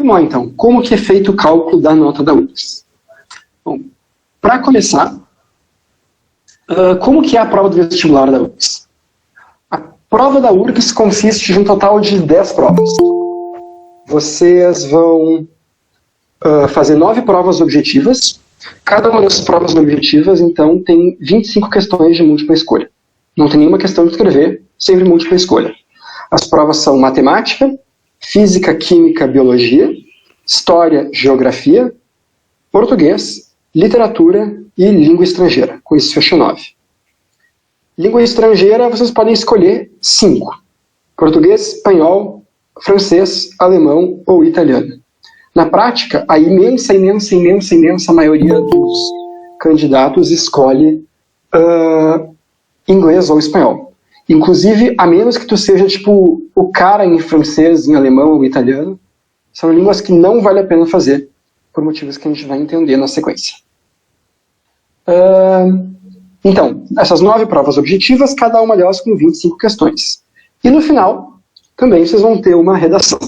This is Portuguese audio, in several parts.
Vamos lá, então. Como que é feito o cálculo da nota da URGS? Bom, para começar, como que é a prova do vestibular da URGS? A prova da URGS consiste de um total de 10 provas. Vocês vão fazer 9 provas objetivas. Cada uma das provas objetivas, então, tem 25 questões de múltipla escolha. Não tem nenhuma questão de escrever, sempre múltipla escolha. As provas são matemática, física, química, biologia, história, geografia, português, literatura e língua estrangeira. Com isso fecha 9. Língua estrangeira vocês podem escolher 5. Português, espanhol, francês, alemão ou italiano. Na prática, a imensa maioria dos candidatos escolhe inglês ou espanhol. Inclusive, a menos que tu seja tipo o cara em francês, em alemão ou italiano, são línguas que não vale a pena fazer, por motivos que a gente vai entender na sequência. Então, essas 9 provas objetivas, cada uma delas com 25 questões. E no final, também vocês vão ter uma redação.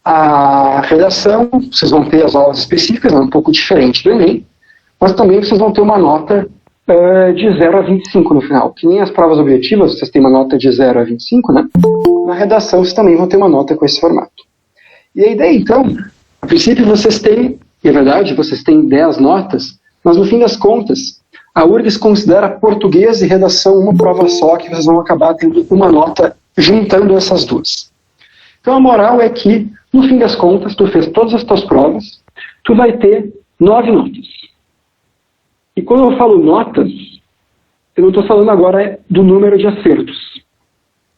A redação, vocês vão ter as aulas específicas, é um pouco diferente do Enem, mas também vocês vão ter uma nota de 0 a 25 no final. Que nem as provas objetivas, vocês têm uma nota de 0 a 25, né? Na redação, vocês também vão ter uma nota com esse formato. E a ideia, então, a princípio vocês têm, e é verdade, vocês têm 10 notas, mas no fim das contas, a URGS considera português e redação uma prova só, que vocês vão acabar tendo uma nota juntando essas duas. Então a moral é que, no fim das contas, tu fez todas as tuas provas, tu vai ter 9 notas. E quando eu falo notas, eu não estou falando agora do número de acertos.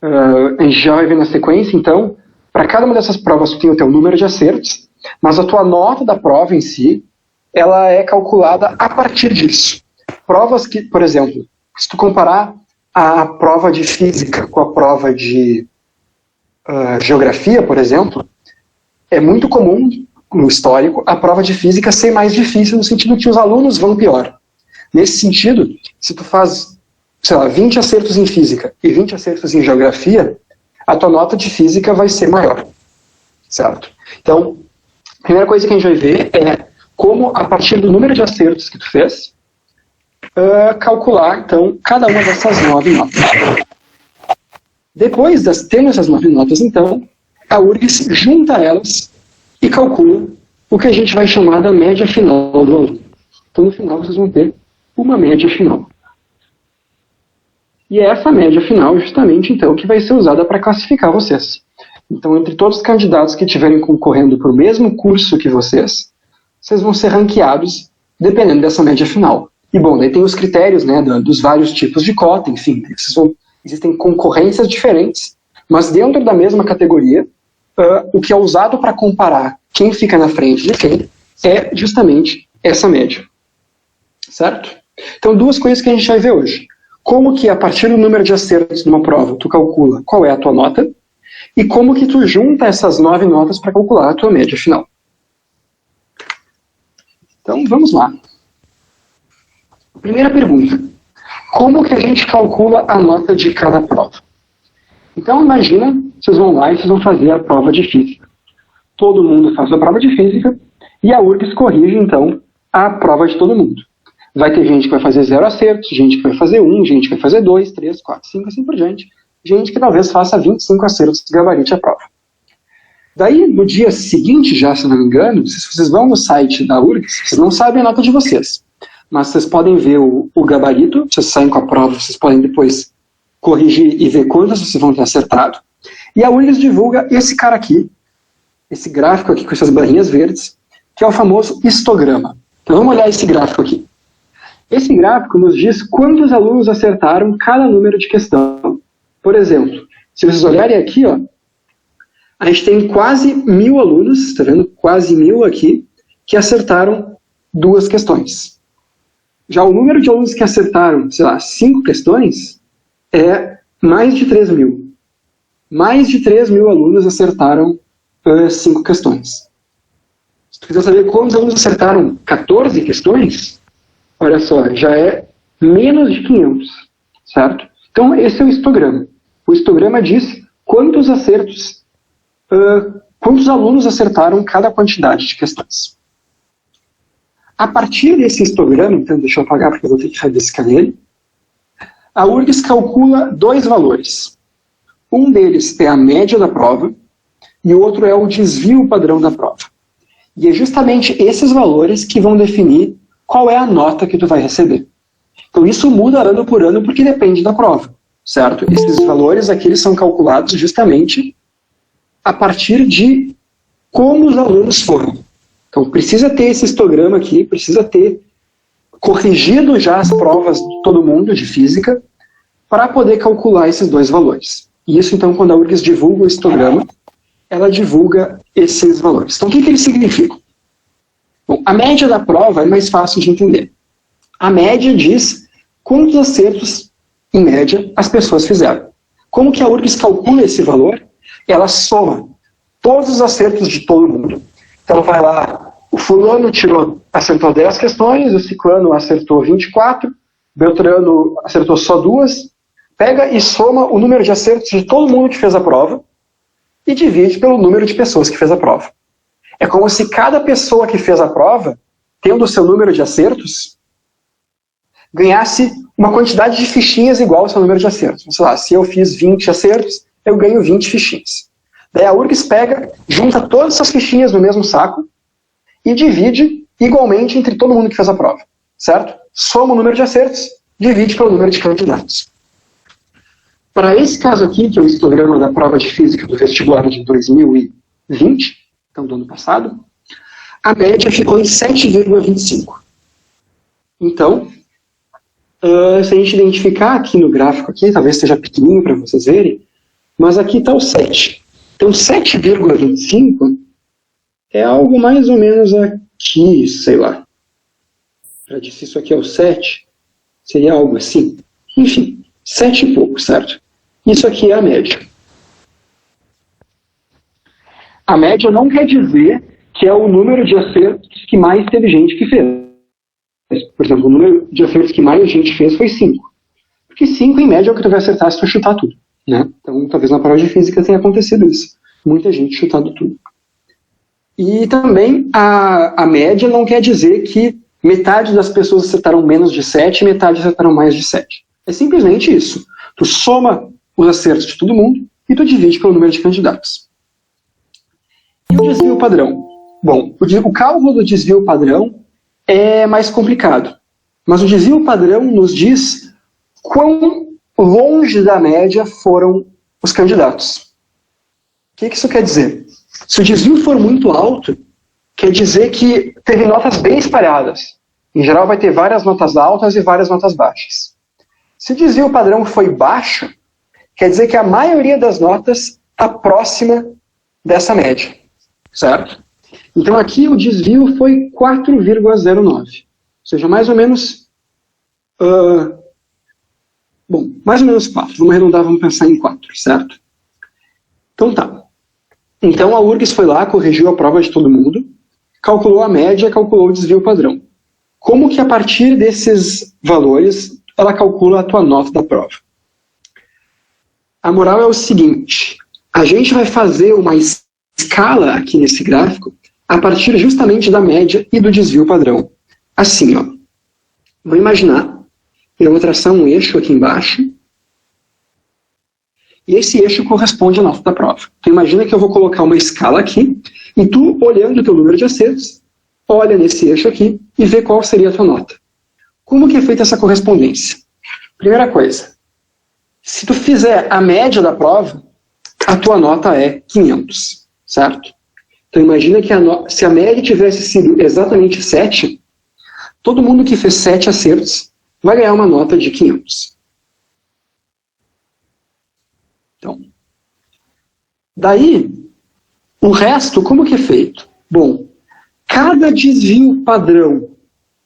A gente já vai ver na sequência, então, para cada uma dessas provas tu tem o teu número de acertos, mas a tua nota da prova em si, ela é calculada a partir disso. Provas que, por exemplo, se tu comparar a prova de física com a prova de geografia, por exemplo, é muito comum, no histórico, a prova de física ser mais difícil, no sentido que os alunos vão pior. Nesse sentido, se tu faz, sei lá, 20 acertos em física e 20 acertos em geografia, a tua nota de física vai ser maior. Certo? Então, a primeira coisa que a gente vai ver é como, a partir do número de acertos que tu fez, calcular, então, cada uma dessas 9 notas. Depois de ter essas 9 notas, então, a URGS junta elas e calcula o que a gente vai chamar da média final do aluno. Então, no final, vocês vão ter uma média final. E é essa média final, justamente, então, que vai ser usada para classificar vocês. Então, entre todos os candidatos que estiverem concorrendo para o mesmo curso que vocês vão ser ranqueados dependendo dessa média final. E, bom, daí tem os critérios, né, dos vários tipos de cota, enfim, existem concorrências diferentes, mas dentro da mesma categoria, o que é usado para comparar quem fica na frente de quem é justamente essa média. Certo? Então, duas coisas que a gente vai ver hoje. Como que, a partir do número de acertos numa prova, tu calcula qual é a tua nota, e como que tu junta essas 9 notas para calcular a tua média final. Então, vamos lá. Primeira pergunta. Como que a gente calcula a nota de cada prova? Então, imagina, vocês vão lá e vocês vão fazer a prova de física. Todo mundo faz a prova de física e a URGS corrige, então, a prova de todo mundo. Vai ter gente que vai fazer 0 acertos, gente que vai fazer 1, gente que vai fazer 2, 3, 4, 5, assim por diante. Gente que talvez faça 25 acertos e gabarite a prova. Daí, no dia seguinte, já, se não me engano, se vocês vão no site da URGS, vocês não sabem a nota de vocês. Mas vocês podem ver o gabarito, vocês saem com a prova, vocês podem depois corrigir e ver quantas vocês vão ter acertado. E a URGS divulga esse cara aqui, esse gráfico aqui com essas barrinhas verdes, que é o famoso histograma. Então vamos olhar esse gráfico aqui. Esse gráfico nos diz quantos alunos acertaram cada número de questão. Por exemplo, se vocês olharem aqui, ó, a gente tem quase 1000 alunos, está vendo? Quase 1000 aqui, que acertaram 2 questões. Já o número de alunos que acertaram, sei lá, 5 questões é mais de 3.000. Mais de 3.000 alunos acertaram 5 questões. Se tu quiser saber quantos alunos acertaram 14 questões, olha só, já é menos de 500, certo? Então esse é o histograma. O histograma diz quantos acertos quantos alunos acertaram cada quantidade de questões. A partir desse histograma, então deixa eu apagar porque eu vou ter que rabiscar ele, a URGS calcula dois valores. Um deles é a média da prova e o outro é o desvio padrão da prova. E é justamente esses valores que vão definir qual é a nota que tu vai receber. Então isso muda ano por ano porque depende da prova, certo? Esses valores aqui eles são calculados justamente a partir de como os alunos foram. Então precisa ter esse histograma aqui, precisa ter corrigido já as provas de todo mundo de física para poder calcular esses dois valores. E isso então quando a URGS divulga o histograma, ela divulga esses valores. Então o que eles significam? Bom, a média da prova é mais fácil de entender. A média diz quantos acertos, em média, as pessoas fizeram. Como que a URGS calcula esse valor? Ela soma todos os acertos de todo mundo. Então vai lá, o fulano acertou 10 questões, o ciclano acertou 24, o beltrano acertou só 2, pega e soma o número de acertos de todo mundo que fez a prova e divide pelo número de pessoas que fez a prova. É como se cada pessoa que fez a prova, tendo o seu número de acertos, ganhasse uma quantidade de fichinhas igual ao seu número de acertos. Sei lá, se eu fiz 20 acertos, eu ganho 20 fichinhas. Daí a URGS pega, junta todas essas fichinhas no mesmo saco e divide igualmente entre todo mundo que fez a prova, certo? Soma o número de acertos, divide pelo número de candidatos. Para esse caso aqui, que é o histograma da prova de física do vestibular de 2020, então do ano passado, a média ficou em 7,25. Então, se a gente identificar aqui no gráfico, aqui, talvez esteja pequenininho para vocês verem, mas aqui está o 7. Então 7,25 é algo mais ou menos aqui, sei lá. Para dizer se isso aqui é o 7, seria algo assim. Enfim, 7 e pouco, certo? Isso aqui é a média. A média não quer dizer que é o número de acertos que mais teve gente que fez. Por exemplo, o número de acertos que mais gente fez foi 5. Porque 5, em média, é o que tu vai acertar se tu chutar tudo. Né? Então, talvez na prova de física tenha acontecido isso. Muita gente chutando tudo. E também a média não quer dizer que metade das pessoas acertaram menos de 7 e metade acertaram mais de 7. É simplesmente isso. Tu soma os acertos de todo mundo e tu divide pelo número de candidatos. E o desvio padrão? Bom, o cálculo do desvio padrão é mais complicado. Mas o desvio padrão nos diz quão longe da média foram os candidatos. O que isso quer dizer? Se o desvio for muito alto, quer dizer que teve notas bem espalhadas. Em geral vai ter várias notas altas e várias notas baixas. Se o desvio padrão foi baixo, quer dizer que a maioria das notas está próxima dessa média. Certo? Então aqui o desvio foi 4,09. Ou seja, mais ou menos... Bom, mais ou menos 4. Vamos arredondar, vamos pensar em 4, certo? Então tá. Então a URGS foi lá, corrigiu a prova de todo mundo, calculou a média, calculou o desvio padrão. Como que a partir desses valores ela calcula a tua nota da prova? A moral é o seguinte, a gente vai fazer uma escala aqui nesse gráfico a partir justamente da média e do desvio padrão. Assim, ó. Vou imaginar, eu vou traçar um eixo aqui embaixo, e esse eixo corresponde à nota da prova. Então imagina que eu vou colocar uma escala aqui, e tu, olhando o teu número de acertos, olha nesse eixo aqui e vê qual seria a tua nota. Como que é feita essa correspondência? Primeira coisa, se tu fizer a média da prova, a tua nota é 500, certo? Então imagina que se a média tivesse sido exatamente 7, todo mundo que fez 7 acertos vai ganhar uma nota de 500. Então, daí, o resto, como que é feito? Bom, cada desvio padrão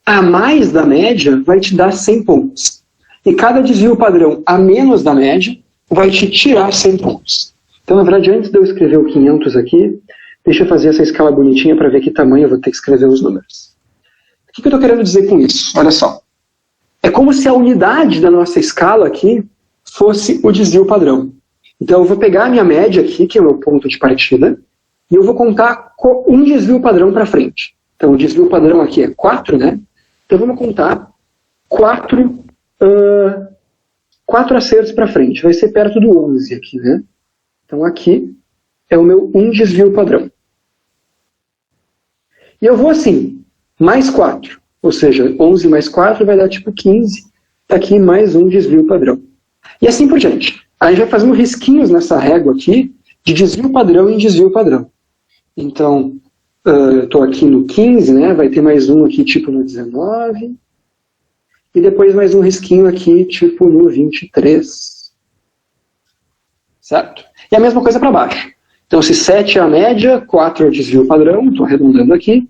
a mais da média vai te dar 100 pontos. E cada desvio padrão a menos da média vai te tirar 100 pontos. Então, na verdade, antes de eu escrever o 500 aqui, deixa eu fazer essa escala bonitinha para ver que tamanho eu vou ter que escrever os números. O que eu estou querendo dizer com isso? Olha só. É como se a unidade da nossa escala aqui fosse o desvio padrão. Então eu vou pegar a minha média aqui, que é o meu ponto de partida, e eu vou contar um desvio padrão para frente. Então, o desvio padrão aqui é 4, né? Então, vamos contar 4 acertos para frente. Vai ser perto do 11 aqui, né? Então, aqui é o meu desvio padrão. E eu vou assim, mais 4. Ou seja, 11 mais 4 vai dar tipo 15. Está aqui mais um desvio padrão. E assim por diante. A gente vai fazendo risquinhos nessa régua aqui de desvio padrão em desvio padrão. Então, eu estou aqui no 15, né? Vai ter mais um aqui tipo no 19. E depois mais um risquinho aqui tipo no 23. Certo? E a mesma coisa para baixo. Então, se 7 é a média, 4 é o desvio padrão, estou arredondando aqui.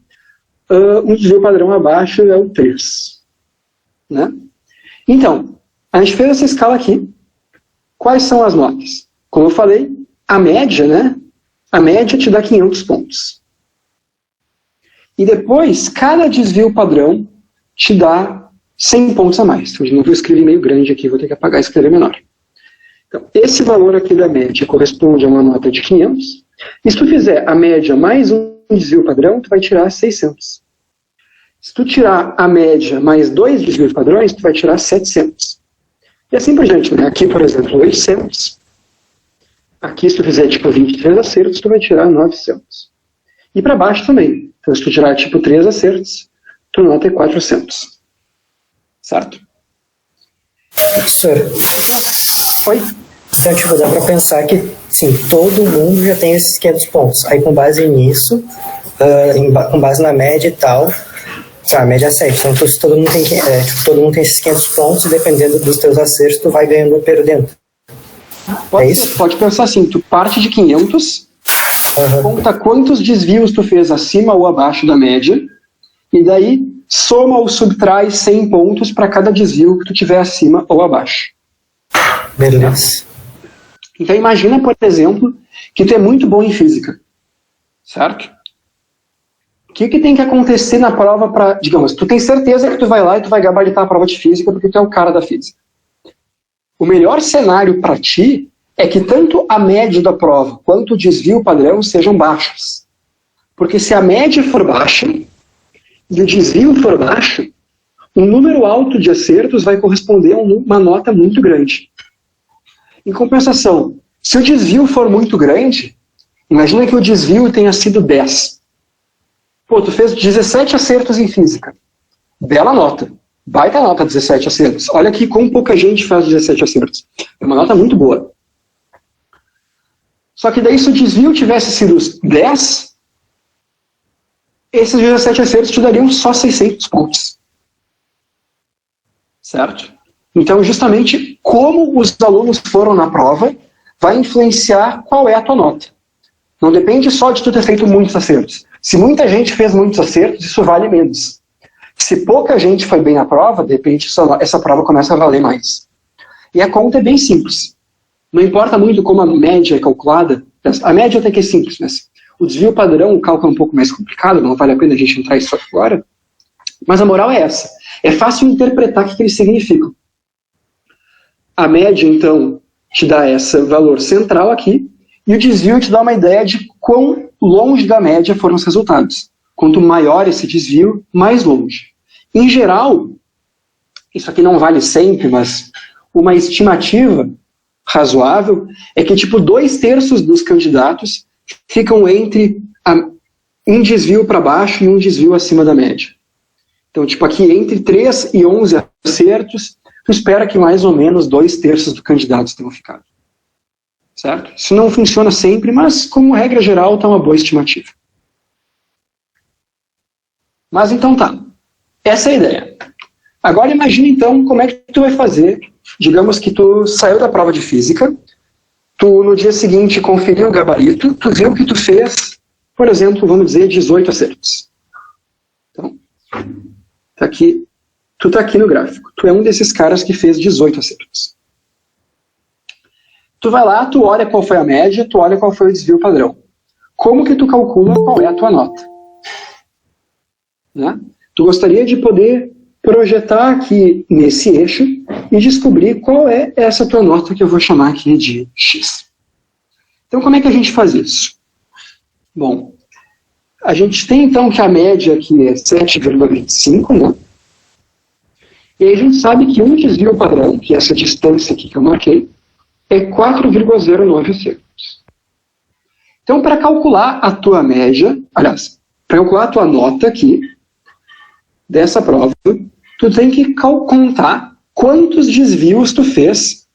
Um desvio padrão abaixo é o 3. Né? Então, a gente fez essa escala aqui. Quais são as notas? Como eu falei, a média, né? A média te dá 500 pontos. E depois, cada desvio padrão te dá 100 pontos a mais. Então, de novo, eu escrevi meio grande aqui, vou ter que apagar e escrever menor. Então, esse valor aqui da média corresponde a uma nota de 500. E se tu fizer a média mais um desvio padrão, tu vai tirar 600. Se tu tirar a média mais 2 desvios padrões, tu vai tirar 700. E assim por diante, né? Aqui, por exemplo, 800. Aqui, se tu fizer tipo 23 acertos, tu vai tirar 900. E para baixo também. Então, se tu tirar tipo 3 acertos, tu nota é 400. Certo? Professor, Oi? então, tipo, dá para pensar que, sim, todo mundo já tem esses 500 pontos. Aí, com base nisso, com base na média e tal, a média é 7. Então, todo mundo tem, todo mundo tem esses 500 pontos e dependendo dos teus acertos, tu vai ganhando ou perdendo. Pode pensar assim, tu parte de 500, conta quantos desvios tu fez acima ou abaixo da média, e daí soma ou subtrai 100 pontos para cada desvio que tu tiver acima ou abaixo. Beleza. Então imagina, por exemplo, que tu é muito bom em física, certo? O que tem que acontecer na prova para, digamos, tu tem certeza que tu vai lá e tu vai gabaritar a prova de física porque tu é o cara da física. O melhor cenário para ti é que tanto a média da prova quanto o desvio padrão sejam baixos. Porque se a média for baixa e o desvio for baixo, um número alto de acertos vai corresponder a uma nota muito grande. Em compensação, se o desvio for muito grande, imagina que o desvio tenha sido 10. Pô, tu fez 17 acertos em física. Bela nota. Baita nota, 17 acertos. Olha aqui como pouca gente faz 17 acertos. É uma nota muito boa. Só que daí, se o desvio tivesse sido 10, esses 17 acertos te dariam só 600 pontos. Certo? Então, justamente, como os alunos foram na prova, vai influenciar qual é a tua nota. Não depende só de tu ter feito muitos acertos. Se muita gente fez muitos acertos, isso vale menos. Se pouca gente foi bem na prova, de repente essa prova começa a valer mais. E a conta é bem simples. Não importa muito como a média é calculada. A média até que é simples, mas o desvio padrão, o cálculo é um pouco mais complicado, não vale a pena a gente entrar nisso agora. Mas a moral é essa. É fácil interpretar o que eles significam. A média, então, te dá esse valor central aqui, e o desvio te dá uma ideia de quão longe da média foram os resultados. Quanto maior esse desvio, mais longe. Em geral, isso aqui não vale sempre, mas uma estimativa razoável é que tipo 2/3 dos candidatos ficam entre um desvio para baixo e um desvio acima da média. Então, tipo aqui, entre 3 e 11 acertos, tu espera que mais ou menos 2/3 dos candidatos tenham ficado. Certo? Isso não funciona sempre, mas como regra geral está uma boa estimativa. Mas então tá. Essa é a ideia. Agora imagina então como é que tu vai fazer. Digamos que tu saiu da prova de física, tu no dia seguinte conferiu o gabarito, tu viu que tu fez, por exemplo, vamos dizer, 18 acertos. Então, tá aqui, tu tá aqui no gráfico. Tu é um desses caras que fez 18 acertos. Tu vai lá, tu olha qual foi a média, tu olha qual foi o desvio padrão. Como que tu calcula qual é a tua nota? Né? Tu gostaria de poder projetar aqui nesse eixo e descobrir qual é essa tua nota que eu vou chamar aqui de X. Então como é que a gente faz isso? Bom, a gente tem então que a média aqui é 7,25, né? E aí a gente sabe que um desvio padrão, que é essa distância aqui que eu marquei, é 4,09 acertos. Então, para calcular a tua média, aliás, para calcular a tua nota aqui, dessa prova, tu tem que contar quantos desvios tu fez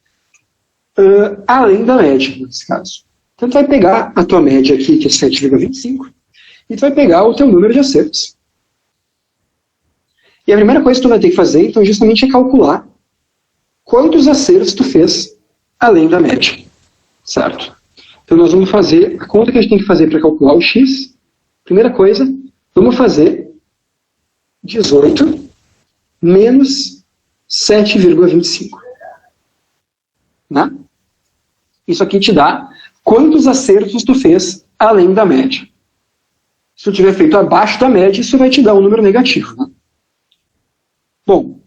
além da média, nesse caso. Então, tu vai pegar a tua média aqui, que é 7,25, e tu vai pegar o teu número de acertos. E a primeira coisa que tu vai ter que fazer, então, justamente é calcular quantos acertos tu fez além da média, certo? Então, nós vamos fazer a conta que a gente tem que fazer para calcular o x. Primeira coisa, vamos fazer 18 menos 7,25. Né? Isso aqui te dá quantos acertos tu fez além da média. Se tu tiver feito abaixo da média, isso vai te dar um número negativo. Né? Bom,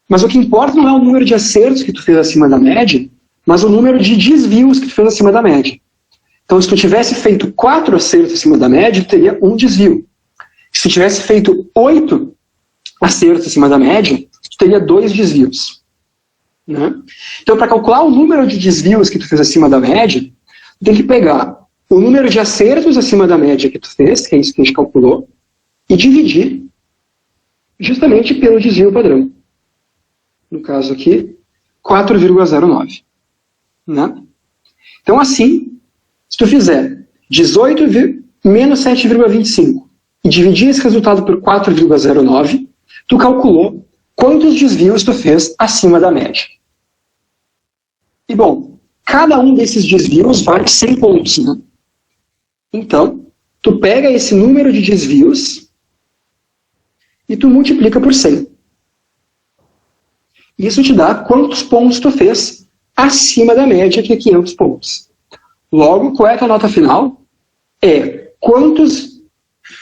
mas o que importa não é o número de acertos que tu fez acima da média, mas o número de desvios que tu fez acima da média. Então, se tu tivesse feito 4 acertos acima da média, tu teria um desvio. Se tu tivesse feito 8 acertos acima da média, tu teria 2 desvios. Né? Então, para calcular o número de desvios que tu fez acima da média, tu tem que pegar o número de acertos acima da média que tu fez, que é isso que a gente calculou, e dividir justamente pelo desvio padrão. No caso aqui, 4,09. Né? Então, assim, se tu fizer 18 menos 7,25 e dividir esse resultado por 4,09, tu calculou quantos desvios tu fez acima da média. E, bom, cada um desses desvios vale 100 pontos. Né? Então, tu pega esse número de desvios e tu multiplica por 100. Isso te dá quantos pontos tu fez acima da média, que é 500 pontos. Logo, qual é a tua nota final? É quantos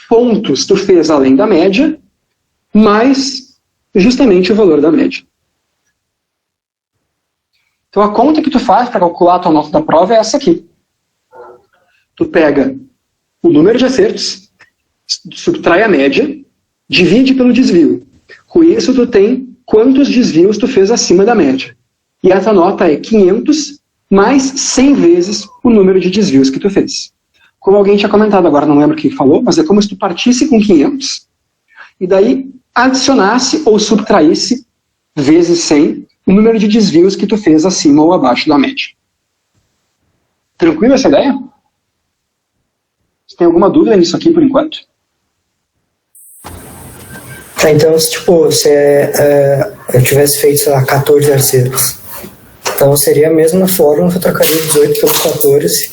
pontos tu fez além da média, mais justamente o valor da média. Então, a conta que tu faz para calcular a tua nota da prova é essa aqui. Tu pega o número de acertos, subtrai a média, divide pelo desvio. Com isso, tu tem quantos desvios tu fez acima da média. E essa nota é 500 mais 100 vezes o número de desvios que tu fez. Como alguém tinha comentado, agora não lembro quem falou, mas é como se tu partisse com 500 e daí adicionasse ou subtraísse vezes 100 o número de desvios que tu fez acima ou abaixo da média. Tranquilo essa ideia? Você tem alguma dúvida nisso aqui por enquanto? Então, se eu tivesse feito, sei lá, 14 acertos, então seria a mesma fórmula que eu trocaria 18 pelos 14,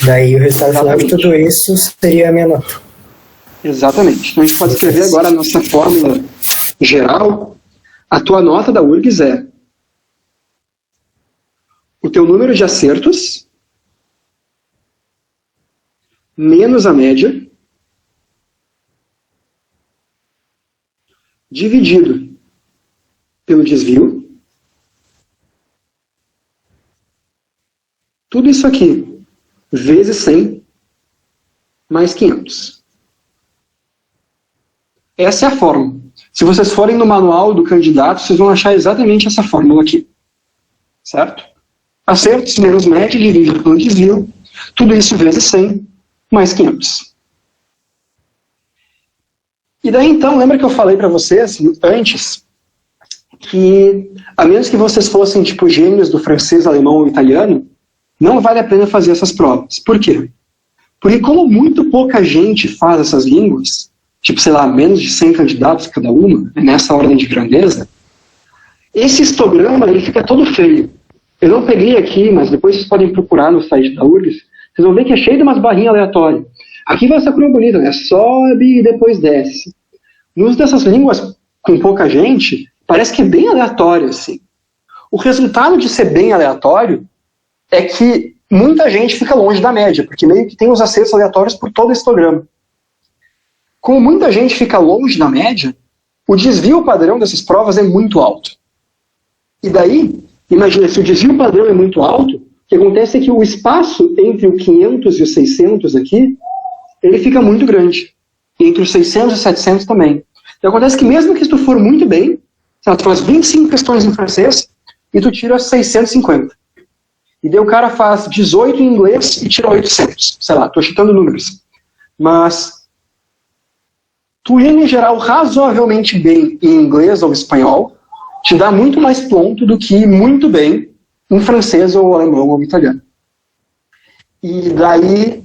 daí o resultado final de tudo isso seria a minha nota. Exatamente. Então a gente pode escrever agora a nossa fórmula geral. A tua nota da URGS é o teu número de acertos menos a média dividido pelo desvio. Tudo isso aqui vezes 100 mais 500. Essa é a fórmula. Se vocês forem no manual do candidato, vocês vão achar exatamente essa fórmula aqui. Certo? Acertos menos média dividido pelo desvio. Tudo isso vezes 100 mais 500. E daí então, lembra que eu falei para vocês antes que, a menos que vocês fossem tipo gênios do francês, alemão ou italiano, não vale a pena fazer essas provas. Por quê? Porque como muito pouca gente faz essas línguas, tipo, sei lá, menos de 100 candidatos cada uma, nessa ordem de grandeza, esse histograma ele fica todo feio. Eu não peguei aqui, mas depois vocês podem procurar no site da URGS, vocês vão ver que é cheio de umas barrinhas aleatórias. Aqui vai ser cor bonita, né? Sobe e depois desce. No uso dessas línguas com pouca gente, parece que é bem aleatório, assim. O resultado de ser bem aleatório é que muita gente fica longe da média, porque meio que tem os acertos aleatórios por todo o histograma. Como muita gente fica longe da média, o desvio padrão dessas provas é muito alto. E daí, imagina, se o desvio padrão é muito alto, o que acontece é que o espaço entre o 500 e o 600 aqui ele fica muito grande. Entre os 600 e 700 também. Então acontece que mesmo que tu for muito bem, tu faz 25 questões em francês e tu tira 650. E daí o cara faz 18 em inglês e tira 800. Sei lá, estou chutando números. Mas tu ir, em geral, razoavelmente bem em inglês ou espanhol, te dá muito mais ponto do que muito bem em francês ou alemão ou italiano. E daí,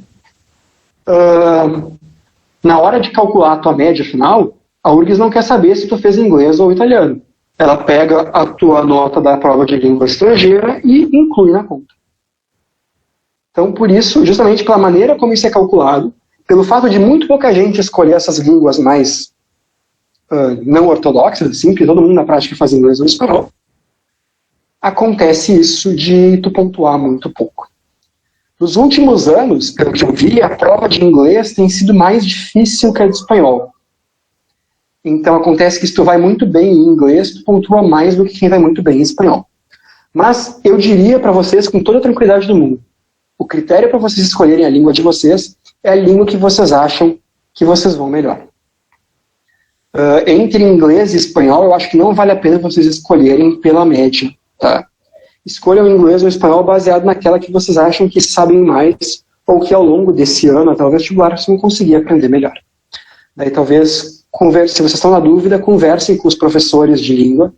na hora de calcular a tua média final, a URGS não quer saber se tu fez inglês ou italiano. Ela pega a tua nota da prova de língua estrangeira e inclui na conta. Então, por isso, justamente pela maneira como isso é calculado, pelo fato de muito pouca gente escolher essas línguas mais não ortodoxas, assim, que todo mundo na prática faz inglês ou espanhol, acontece isso de tu pontuar muito pouco. Nos últimos anos, pelo que eu vi, a prova de inglês tem sido mais difícil que a de espanhol. Então acontece que se tu vai muito bem em inglês, tu pontua mais do que quem vai muito bem em espanhol. Mas eu diria para vocês, com toda a tranquilidade do mundo, o critério para vocês escolherem a língua de vocês é a língua que vocês acham que vocês vão melhor. Entre inglês e espanhol, eu acho que não vale a pena vocês escolherem pela média. Tá? Escolham inglês ou espanhol baseado naquela que vocês acham que sabem mais, ou que ao longo desse ano, até o vestibular, vocês vão conseguir aprender melhor. Daí talvez, se vocês estão na dúvida, conversem com os professores de língua,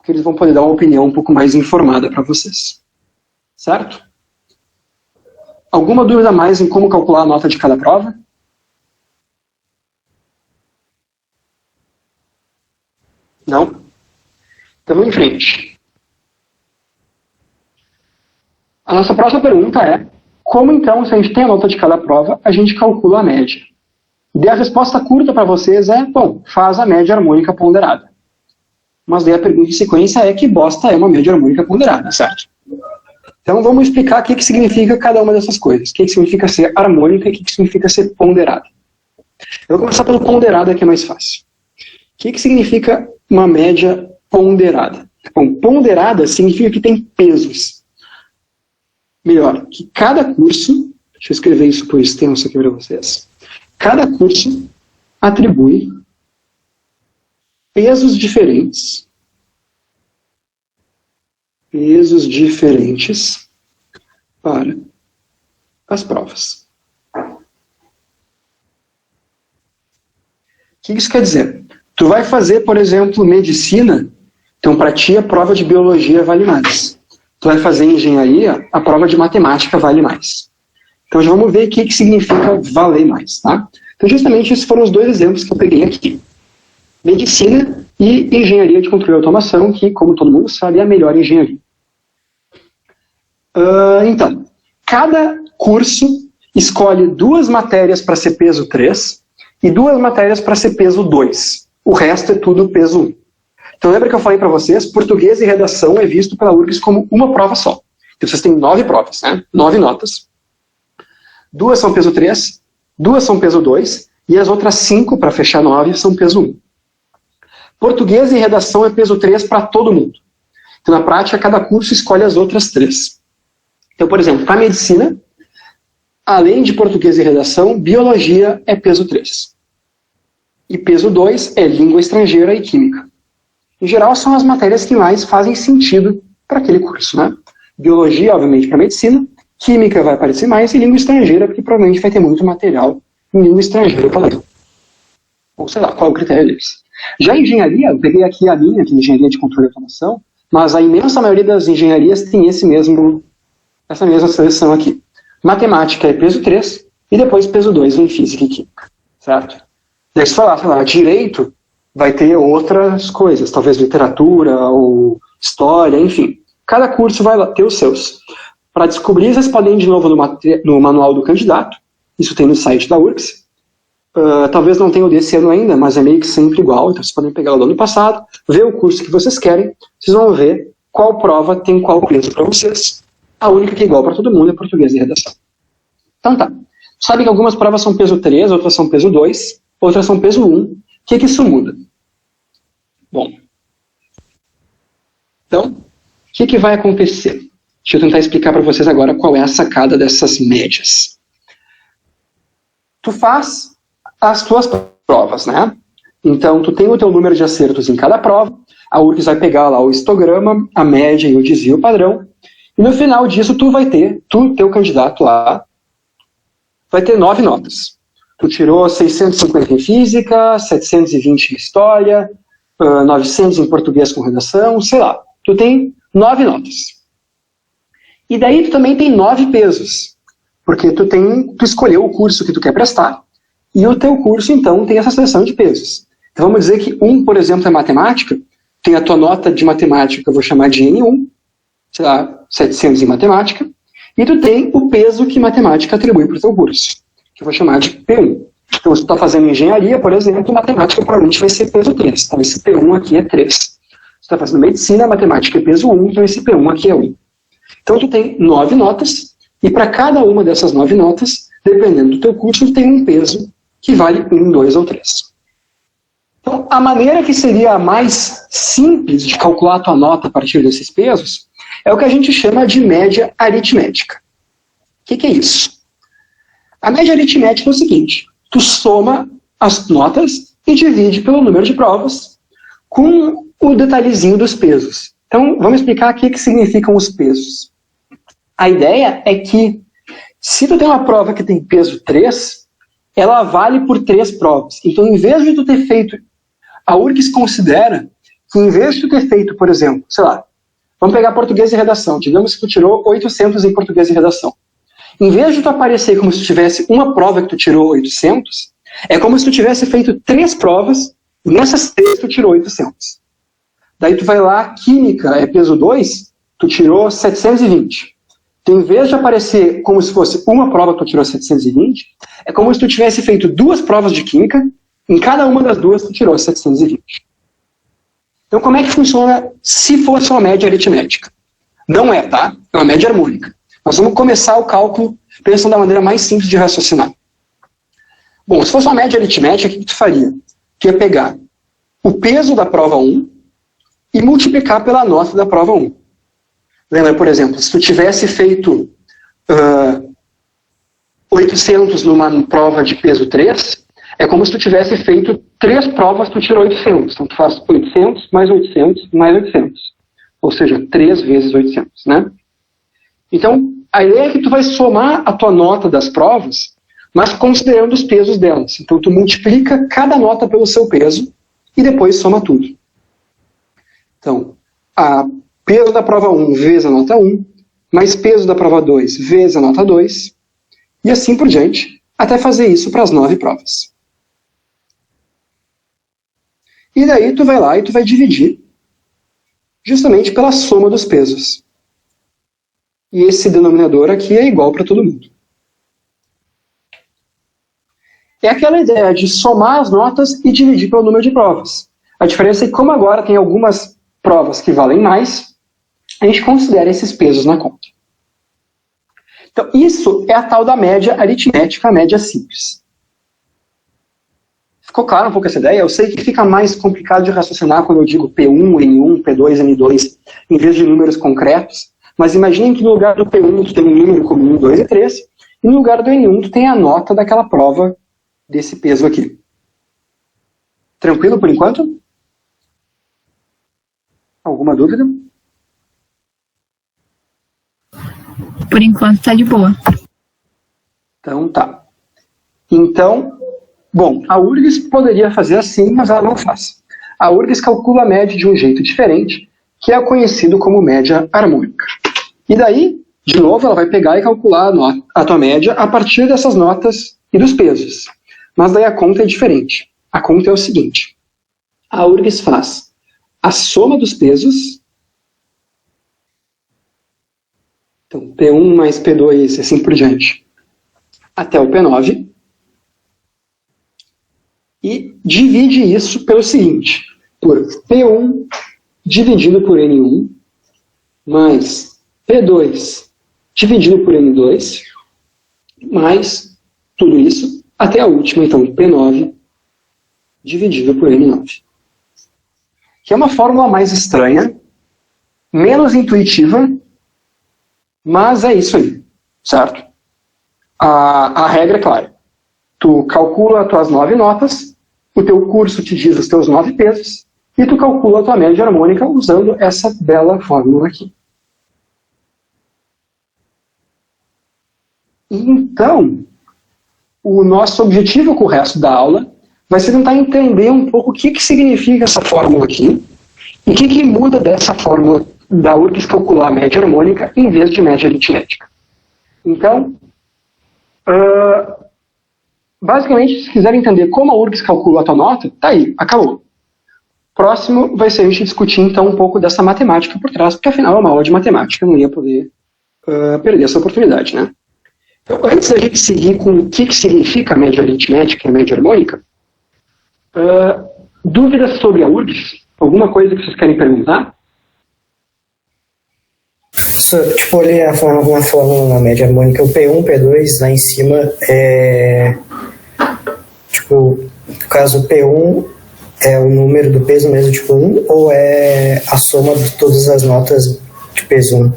que eles vão poder dar uma opinião um pouco mais informada para vocês. Certo? Alguma dúvida mais em como calcular a nota de cada prova? Não? Então vamos em frente. A nossa próxima pergunta é: como então, se a gente tem a nota de cada prova, a gente calcula a média? E a resposta curta para vocês é: bom, faz a média harmônica ponderada. Mas daí a pergunta em sequência é: que bosta é uma média harmônica ponderada, certo? Então vamos explicar o que significa cada uma dessas coisas. O que significa ser harmônica e o que significa ser ponderada. Eu vou começar pelo ponderada, que é mais fácil. O que significa uma média ponderada? Bom, ponderada significa que tem pesos. Melhor, que cada curso, deixa eu escrever isso por extenso aqui para vocês, cada curso atribui pesos diferentes para as provas. O que isso quer dizer? Tu vai fazer, por exemplo, medicina, então para ti a prova de biologia vale mais. Tu vai fazer engenharia, a prova de matemática vale mais. Então já vamos ver o que significa valer mais, tá? Então justamente esses foram os dois exemplos que eu peguei aqui. Medicina e engenharia de controle e automação, que, como todo mundo sabe, é a melhor engenharia. Então, cada curso escolhe 2 matérias para ser peso 3 e 2 matérias para ser peso 2. O resto é tudo peso 1. Então lembra que eu falei para vocês, português e redação é visto pela URGS como uma prova só. Então vocês têm 9 provas, né? 9 notas. 2 são peso 3, 2 são peso 2 e as outras 5, para fechar 9, são peso 1. Português e redação é peso 3 para todo mundo. Então na prática, cada curso escolhe as outras 3. Então, por exemplo, para medicina, além de português e redação, biologia é peso 3. E peso 2 é língua estrangeira e química. Em geral, são as matérias que mais fazem sentido para aquele curso, né? Biologia, obviamente, para medicina, química vai aparecer mais, e língua estrangeira, porque provavelmente vai ter muito material em língua estrangeira para ler. Ou sei lá, qual é o critério deles. Já em engenharia, eu peguei aqui a minha, que é engenharia de controle e automação, mas a imensa maioria das engenharias tem essa mesma seleção aqui. Matemática é peso 3, e depois peso 2 em física e química. Certo? Daí se falar, sei lá, direito vai ter outras coisas, talvez literatura ou história, enfim. Cada curso vai ter os seus. Para descobrir, vocês podem ir de novo no manual do candidato, isso tem no site da URGS. Talvez não tenha o desse ano ainda, mas é meio que sempre igual, então vocês podem pegar o do ano passado, ver o curso que vocês querem, vocês vão ver qual prova tem qual peso para vocês. A única que é igual para todo mundo é português e redação. Então tá. Sabe que algumas provas são peso 3, outras são peso 2, outras são peso 1. O que isso muda? Bom, então, o que vai acontecer? Deixa eu tentar explicar para vocês agora qual é a sacada dessas médias. tu faz as tuas provas, né? Então, tu tem o teu número de acertos em cada prova, a URGS vai pegar lá o histograma, a média e o desvio padrão, e no final disso tu vai ter, teu candidato lá, vai ter 9 notas. Tu tirou 650 em física, 720 em história, 900 em português com redação, sei lá. Tu tem 9 notas. E daí tu também tem 9 pesos, porque tu escolheu o curso que tu quer prestar, e o teu curso, então, tem essa seleção de pesos. Então vamos dizer que por exemplo, é matemática, tem a tua nota de matemática, que eu vou chamar de N1, sei lá, 700 em matemática, e tu tem o peso que matemática atribui para o teu curso, que eu vou chamar de P1. Então, se tu está fazendo engenharia, por exemplo, matemática provavelmente vai ser peso 3. Então, esse P1 aqui é 3. Se tu está fazendo medicina, matemática é peso 1, então esse P1 aqui é 1. Então, tu tem 9 notas, e para cada uma dessas 9 notas, dependendo do teu curso, tu tem um peso que vale 1, 2 ou 3. Então, a maneira que seria a mais simples de calcular a tua nota a partir desses pesos é o que a gente chama de média aritmética. O que é isso? A média aritmética é o seguinte: tu soma as notas e divide pelo número de provas com o detalhezinho dos pesos. Então, vamos explicar o que significam os pesos. A ideia é que, se tu tem uma prova que tem peso 3, ela vale por 3 provas. Então, em vez de tu ter feito... A URGS considera que, em vez de tu ter feito, por exemplo, sei lá, vamos pegar português e redação. Digamos que tu tirou 800 em português e redação. Em vez de tu aparecer como se tu tivesse uma prova que tu tirou 800, é como se tu tivesse feito 3 provas, e nessas 3 tu tirou 800. Daí tu vai lá, química é peso 2, tu tirou 720. Então, em vez de aparecer como se fosse uma prova que tu tirou 720, é como se tu tivesse feito 2 provas de química, em cada uma das 2 tu tirou 720. Então, como é que funciona se fosse uma média aritmética? Não é, tá? É uma média harmônica. Nós vamos começar o cálculo pensando da maneira mais simples de raciocinar. Bom, se fosse uma média aritmética, o que tu faria? Tu ia pegar o peso da prova 1 e multiplicar pela nota da prova 1. Lembra, por exemplo, se tu tivesse feito 800 numa prova de peso 3, é como se tu tivesse feito 3 provas, tu tirou 800. Então tu faz 800 mais 800 mais 800. Ou seja, 3 vezes 800, né? Então, a ideia é que tu vai somar a tua nota das provas, mas considerando os pesos delas. Então, tu multiplica cada nota pelo seu peso e depois soma tudo. Então, a peso da prova 1 vezes a nota 1, mais peso da prova 2 vezes a nota 2, e assim por diante, até fazer isso para as 9 provas. E daí tu vai lá e tu vai dividir justamente pela soma dos pesos. E esse denominador aqui é igual para todo mundo. É aquela ideia de somar as notas e dividir pelo número de provas. A diferença é que, como agora tem algumas provas que valem mais, a gente considera esses pesos na conta. Então, isso é a tal da média aritmética, a média simples. Ficou claro um pouco essa ideia? Eu sei que fica mais complicado de raciocinar quando eu digo P1, N1, P2, N2, em vez de números concretos. Mas imaginem que no lugar do P1 tu tem um número como 1, 2 e 3, e no lugar do N1 tu tem a nota daquela prova desse peso aqui. Tranquilo por enquanto? Alguma dúvida? Por enquanto tá de boa. Então tá. Então, bom, a URGS poderia fazer assim, mas ela não faz. A URGS calcula a média de um jeito diferente, que é conhecido como média harmônica. E daí, de novo, ela vai pegar e calcular a tua média a partir dessas notas e dos pesos. Mas daí a conta é diferente. A conta é o seguinte: a URGS faz a soma dos pesos, então P1 mais P2 e assim por diante, até o P9, e divide isso pelo seguinte, por P1 dividido por N1, mais P2 dividido por N2, mais tudo isso, até a última, então, P9 dividido por N9. Que é uma fórmula mais estranha, menos intuitiva, mas é isso aí, certo? A regra é clara. Tu calcula as tuas 9 notas, o teu curso te diz os teus 9 pesos, e tu calcula a tua média harmônica usando essa bela fórmula aqui. Então, o nosso objetivo com o resto da aula vai ser tentar entender um pouco o que significa essa fórmula aqui e o que muda dessa fórmula da URGS calcular a média harmônica em vez de média aritmética. Então, basicamente, se quiser entender como a URGS calcula a tua nota, tá aí, acabou. Próximo vai ser a gente discutir então um pouco dessa matemática por trás, porque afinal é uma aula de matemática, eu não ia poder perder essa oportunidade, né? Então, antes da gente seguir com o que significa a média aritmética e a média harmônica, dúvidas sobre a URGS? Alguma coisa que vocês querem perguntar? Tipo, ali na fórmula na média harmônica, o P1, P2 lá em cima tipo, no caso o P1 é o número do peso mesmo, tipo 1, ou é a soma de todas as notas de peso 1?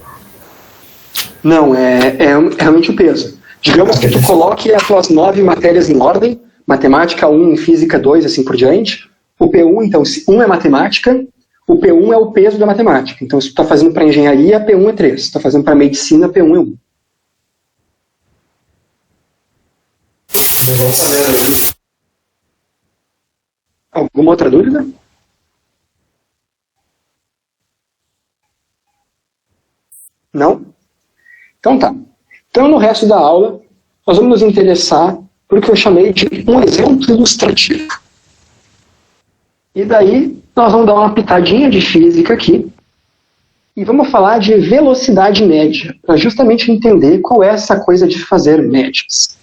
Não, é realmente o peso. Digamos que tu coloque as tuas 9 matérias em ordem, matemática 1, física 2, assim por diante. O P1, então, se 1 é matemática, o P1 é o peso da matemática. Então, se tu está fazendo para engenharia, P1 é 3. Se tu está fazendo para medicina, P1 é 1. Alguma outra dúvida? Não? Então tá. Então, no resto da aula, nós vamos nos interessar por o que eu chamei de um exemplo ilustrativo. E daí, nós vamos dar uma pitadinha de física aqui e vamos falar de velocidade média, para justamente entender qual é essa coisa de fazer médias.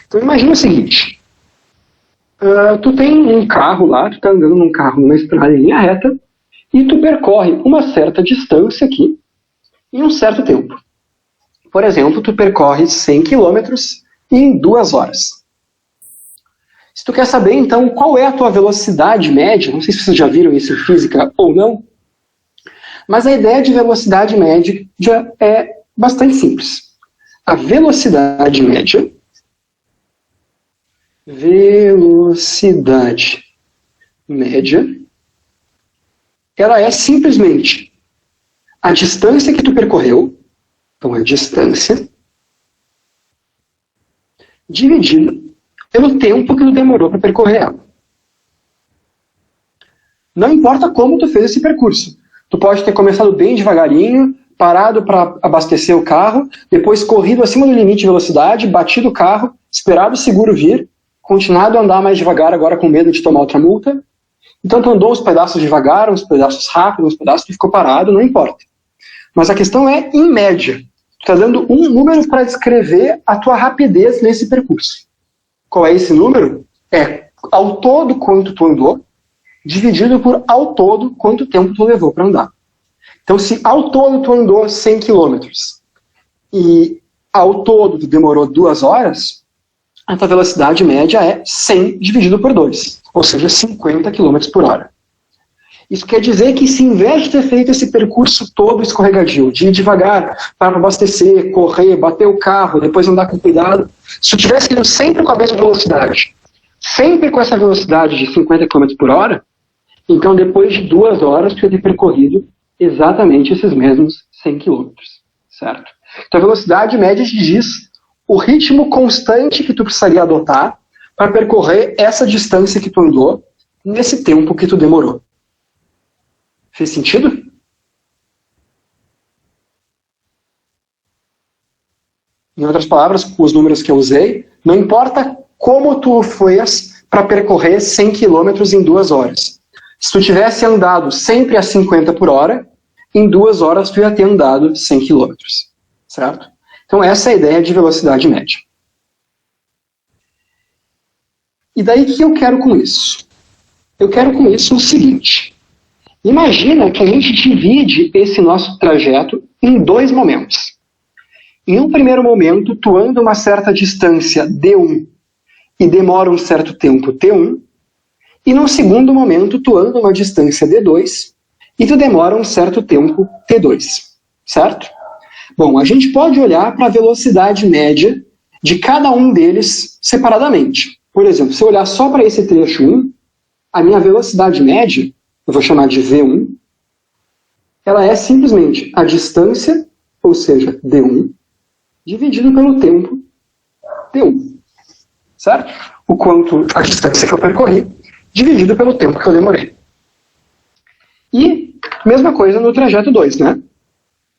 Então, imagina o seguinte. Tu tem um carro lá, tu está andando num carro numa estrada em linha reta e tu percorre uma certa distância aqui em um certo tempo. Por exemplo, tu percorre 100 km em 2 horas. Se tu quer saber, então, qual é a tua velocidade média, não sei se vocês já viram isso em física ou não, mas a ideia de velocidade média é bastante simples. A velocidade média ela é simplesmente a distância que tu percorreu, então a distância, dividida pelo tempo que tu demorou para percorrer ela. Não importa como tu fez esse percurso. Tu pode ter começado bem devagarinho, parado para abastecer o carro, depois corrido acima do limite de velocidade, batido o carro, esperado o seguro vir, continuado a andar mais devagar agora com medo de tomar outra multa. Então tu andou uns pedaços devagar, uns pedaços rápidos, uns pedaços que ficou parado, não importa. Mas a questão é, em média, tu está dando um número para descrever a tua rapidez nesse percurso. Qual é esse número? É ao todo quanto tu andou, dividido por ao todo quanto tempo tu levou para andar. Então, se ao todo tu andou 100 km e ao todo tu demorou 2 horas, a tua velocidade média é 100 dividido por 2, ou seja, 50 km por hora. Isso quer dizer que se em vez de ter feito esse percurso todo escorregadio, de ir devagar, para abastecer, correr, bater o carro, depois andar com cuidado, se tu tivesse indo sempre com a mesma velocidade, sempre com essa velocidade de 50 km por hora, então depois de 2 horas tu ia ter percorrido exatamente esses mesmos 100 km, certo? Então a velocidade média te diz o ritmo constante que tu precisaria adotar para percorrer essa distância que tu andou nesse tempo que tu demorou. Fez sentido? Em outras palavras, com os números que eu usei, não importa como tu fez para percorrer 100 km em 2 horas. Se tu tivesse andado sempre a 50 por hora, em 2 horas tu ia ter andado 100 km. Certo? Então essa é a ideia de velocidade média. E daí o que eu quero com isso? Eu quero com isso o seguinte. Imagina que a gente divide esse nosso trajeto em 2 momentos. Em um primeiro momento, tu anda uma certa distância D1 e demora um certo tempo T1. E num segundo momento, tu anda uma distância D2 e tu demora um certo tempo T2. Certo? Bom, a gente pode olhar para a velocidade média de cada um deles separadamente. Por exemplo, se eu olhar só para esse trecho 1, a minha velocidade média, eu vou chamar de V1, ela é simplesmente a distância, ou seja, D1, dividido pelo tempo, T1. Certo? O quanto a distância que eu percorri, dividido pelo tempo que eu demorei. E, mesma coisa no trajeto 2, né?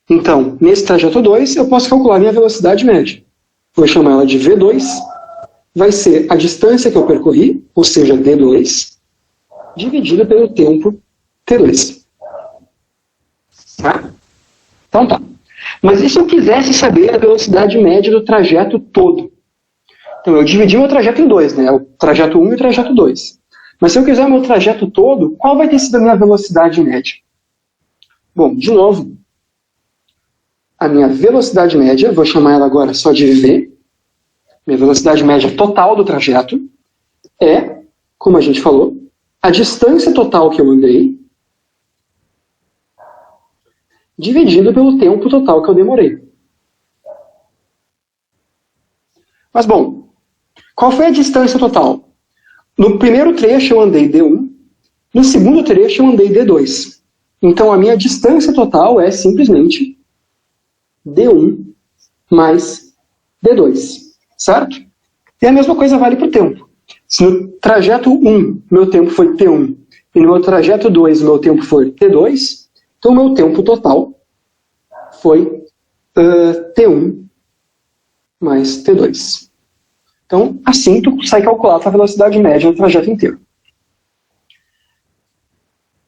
Então, nesse trajeto 2, eu posso calcular minha velocidade média. Vou chamar ela de V2, vai ser a distância que eu percorri, ou seja, D2, dividido pelo tempo T2. Tá? Então tá. Mas e se eu quisesse saber a velocidade média do trajeto todo? Então, eu dividi o meu trajeto em dois, né? O trajeto 1 e o trajeto 2. Mas se eu quiser o meu trajeto todo, qual vai ter sido a minha velocidade média? Bom, de novo, a minha velocidade média, vou chamar ela agora só de V, minha velocidade média total do trajeto, é, como a gente falou, a distância total que eu andei, dividido pelo tempo total que eu demorei. Mas, bom, qual foi a distância total? No primeiro trecho eu andei D1, no segundo trecho eu andei D2. Então a minha distância total é simplesmente D1 mais D2, certo? E a mesma coisa vale para o tempo. Se no trajeto 1 meu tempo foi T1 e no meu trajeto 2 meu tempo foi T2, então o meu tempo total foi T1 mais T2. Então, assim tu consegue calcular a tua velocidade média no trajeto inteiro.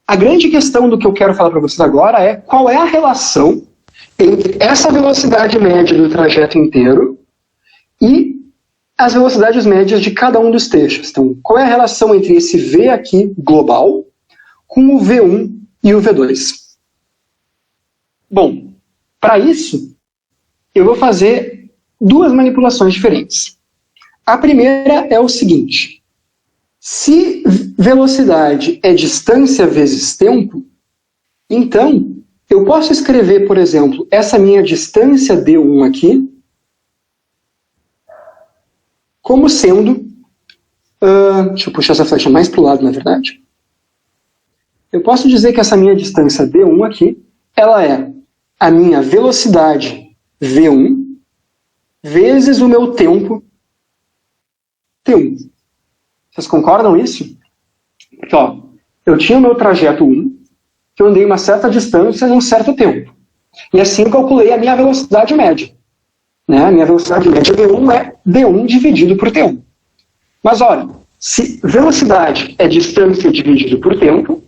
A grande questão do que eu quero falar para vocês agora é qual é a relação entre essa velocidade média do trajeto inteiro e as velocidades médias de cada um dos trechos. Então, qual é a relação entre esse V aqui, global, com o V1 e o V2? Bom, para isso, eu vou fazer duas manipulações diferentes. A primeira é o seguinte: se velocidade é distância vezes tempo, então eu posso escrever, por exemplo, essa minha distância D1 aqui como sendo... deixa eu puxar essa flecha mais para o lado, na verdade. Eu posso dizer que essa minha distância D1 aqui, ela é a minha velocidade V1 vezes o meu tempo T1. Vocês concordam isso? Porque, ó, eu tinha o meu trajeto 1, que eu andei uma certa distância em um certo tempo. E assim eu calculei a minha velocidade média. Né? A minha velocidade média V1 é D1 dividido por T1. Mas olha, se velocidade é distância dividido por tempo,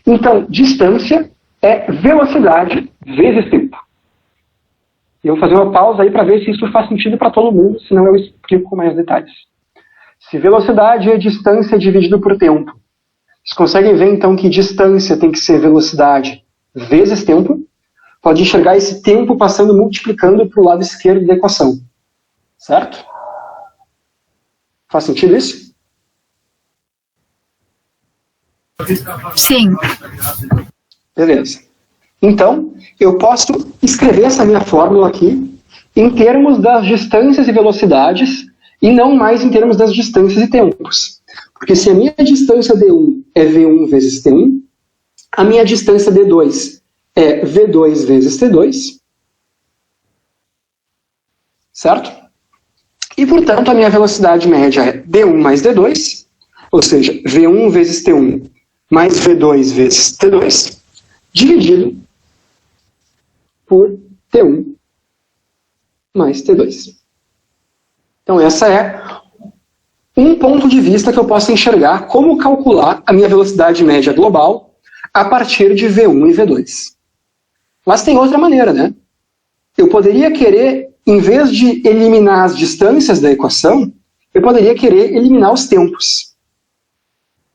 então distância é velocidade vezes tempo. Eu vou fazer uma pausa aí para ver se isso faz sentido para todo mundo, senão eu explico com mais detalhes. Se velocidade é distância dividido por tempo, vocês conseguem ver então que distância tem que ser velocidade vezes tempo? Pode enxergar esse tempo passando, multiplicando para o lado esquerdo da equação. Certo? Faz sentido isso? Sim. Beleza. Então, eu posso escrever essa minha fórmula aqui em termos das distâncias e velocidades e não mais em termos das distâncias e tempos. Porque se a minha distância D1 é V1 vezes T1, a minha distância D2 é V2 vezes T2, certo? E, portanto, a minha velocidade média é D1 mais D2, ou seja, V1 vezes T1 mais V2 vezes T2, dividido por T1 mais T2. Então, essa é um ponto de vista que eu posso enxergar como calcular a minha velocidade média global a partir de V1 e V2. Mas tem outra maneira, né? Eu poderia querer, em vez de eliminar as distâncias da equação, eu poderia querer eliminar os tempos.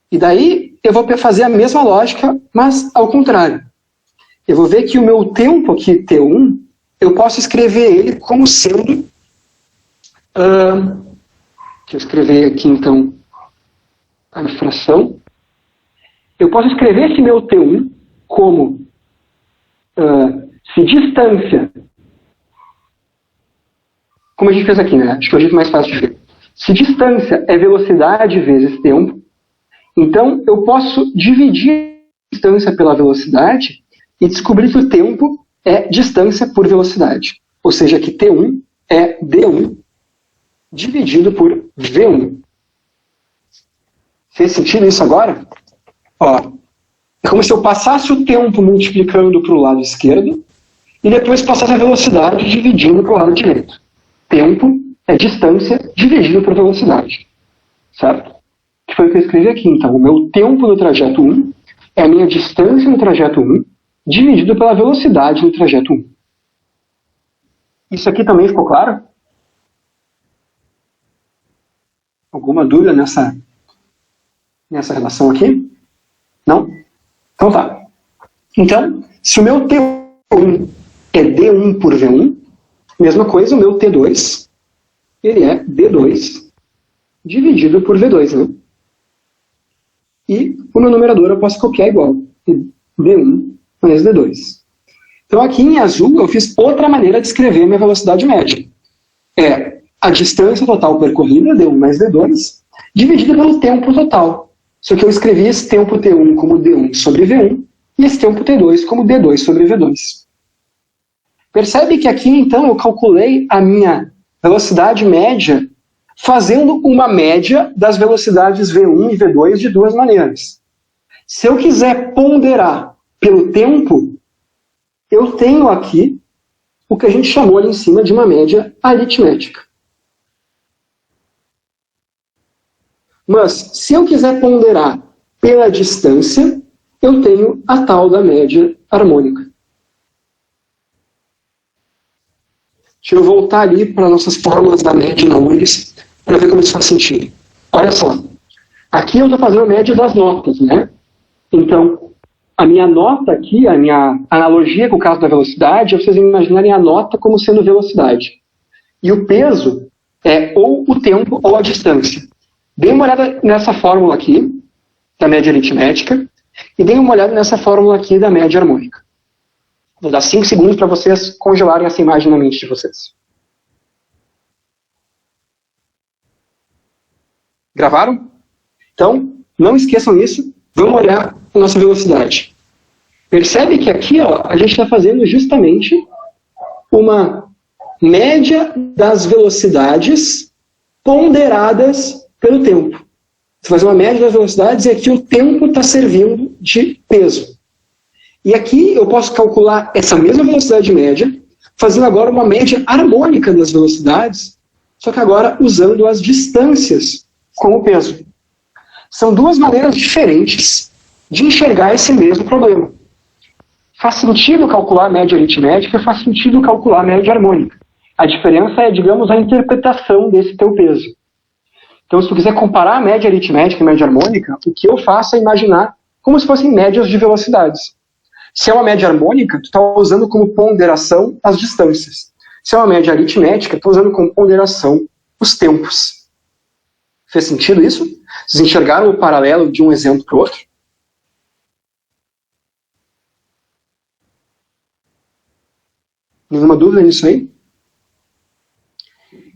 E daí eu vou fazer a mesma lógica, mas ao contrário. Eu vou ver que o meu tempo aqui, T1, eu posso escrever ele como sendo... deixa eu escrever aqui, então, a fração. Eu posso escrever esse meu T1 como se distância... Como a gente fez aqui, né? Acho que é o jeito mais fácil de ver. Se distância é velocidade vezes tempo, então eu posso dividir a distância pela velocidade e descobrir que o tempo é distância por velocidade. Ou seja, que T1 é D1 dividido por V1. Fez sentido isso agora? Ó, é como se eu passasse o tempo multiplicando para o lado esquerdo e depois passasse a velocidade dividindo para o lado direito. Tempo é distância dividido por velocidade. Certo? Que foi o que eu escrevi aqui. Então, o meu tempo no trajeto 1 é a minha distância no trajeto 1 dividido pela velocidade no trajeto 1. Isso aqui também ficou claro? Alguma dúvida nessa relação aqui? Não? Então tá. Então, se o meu T1 é D1 por V1, mesma coisa, o meu T2, ele é D2 dividido por V2, né? E o meu numerador eu posso copiar igual. D1 mais D2. Então aqui em azul eu fiz outra maneira de escrever minha velocidade média. É a distância total percorrida, D1 mais D2, dividida pelo tempo total. Só que eu escrevi esse tempo T1 como D1 sobre V1 e esse tempo T2 como D2 sobre V2. Percebe que aqui então eu calculei a minha velocidade média fazendo uma média das velocidades V1 e V2 de duas maneiras. Se eu quiser ponderar pelo tempo, eu tenho aqui o que a gente chamou ali em cima de uma média aritmética. Mas, se eu quiser ponderar pela distância, eu tenho a tal da média harmônica. Deixa eu voltar ali para nossas fórmulas da média na URGS, para ver como isso faz sentido. Olha só. Aqui eu estou fazendo a média das notas, né? Então, a minha nota aqui, a minha analogia com o caso da velocidade, é vocês imaginarem a nota como sendo velocidade. E o peso é ou o tempo ou a distância. Dê uma olhada nessa fórmula aqui, da média aritmética, e dê uma olhada nessa fórmula aqui da média harmônica. Vou dar 5 segundos para vocês congelarem essa imagem na mente de vocês. Gravaram? Então, não esqueçam isso. Vamos olhar a nossa velocidade. Percebe que aqui ó, a gente está fazendo justamente uma média das velocidades ponderadas pelo tempo. Você faz uma média das velocidades e aqui o tempo está servindo de peso. E aqui eu posso calcular essa mesma velocidade média, fazendo agora uma média harmônica das velocidades, só que agora usando as distâncias como peso. São duas maneiras diferentes de enxergar esse mesmo problema. Faz sentido calcular a média aritmética e faz sentido calcular a média harmônica. A diferença é, digamos, a interpretação desse teu peso. Então, se tu quiser comparar a média aritmética e a média harmônica, o que eu faço é imaginar como se fossem médias de velocidades. Se é uma média harmônica, tu está usando como ponderação as distâncias. Se é uma média aritmética, tu está usando como ponderação os tempos. Fez sentido isso? Vocês enxergaram o paralelo de um exemplo para o outro? Nenhuma dúvida nisso aí?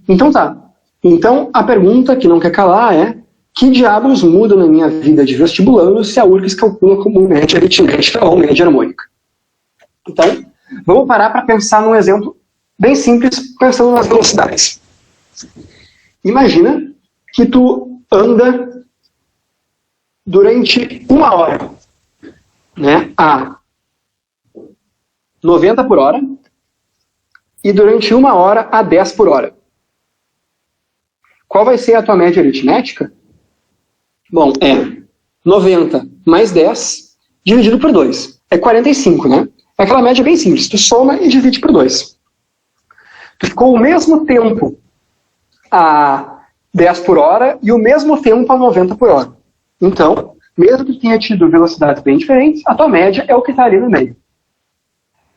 Então tá. Então a pergunta que não quer calar é: que diabos muda na minha vida de vestibulando se a URGS calcula como média aritmética ou média harmônica? Então, vamos parar para pensar num exemplo bem simples, pensando nas velocidades. Imagina que tu anda durante 1 hora, né, a 90 por hora e durante 1 hora a 10 por hora. Qual vai ser a tua média aritmética? Bom, é 90 mais 10 dividido por 2. É 45, né? É aquela média bem simples. Tu soma e divide por 2. Tu ficou o mesmo tempo a 10 por hora e o mesmo tempo a 90 por hora. Então, mesmo que tu tenha tido velocidades bem diferentes, a tua média é o que está ali no meio.